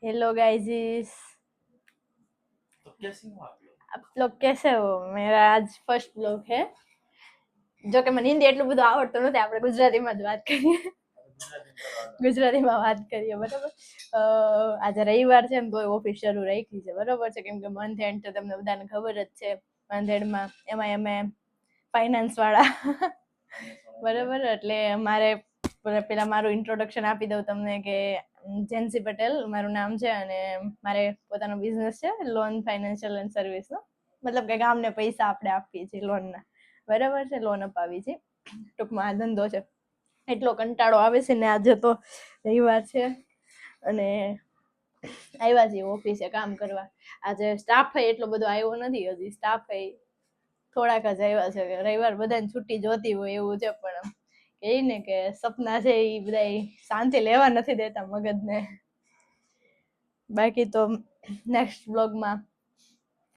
Hello गाइजिस। तो कैसी हो आप लोग? आप लोग कैसे हो? मेरा आज फर्स्ट ब्लॉग है. જો કે મને હિન્દી એટલું બધું આવડતું નથી, આપણે ગુજરાતીમાં જ વાત કરીએ. ગુજરાતીમાં વાત કરીએ, બરાબર. આજે રવિવાર છે ને તોય ઓફિસ શરૂ રાખી છે, બરાબર છે, કેમ કે મંથ એન્ડ તો તમને બધાને ખબર જ છે. મંથ એન્ડમાં એમાં અમે ફાઇનાન્સ વાળા બરાબર. એટલે મારે પેલા મારું ઇન્ટ્રોડક્શન આપી દઉં તમને કે જેન્સી પટેલ મારું નામ છે અને મારે પોતાનો બિઝનેસ છે, લોન ફાઇનાન્શિયલ એન્ડ સર્વિસનો. મતલબ કે ગામને પૈસા આપણે આપીએ છીએ લોનના, બરાબર છે, લોન અપાવી છે. ટૂંકમાં આ ધંધો છે. એટલો કંટાળો આવે છે ને, આજે તો રવિવાર છે અને આવ્યા છીએ ઓફિસે કામ કરવા. આજે સ્ટાફ એટલો બધો આવ્યો નથી, હજી સ્ટાફ થોડાક જ આવ્યા છે. રવિવાર બધાને છુટ્ટી જોતી હોય એવું છે, પણ કે ને કે સપના છે એ બધા શાંતિ લેવા નથી દેતા મગજને. બાકી તો નેક્સ્ટ બ્લોગમાં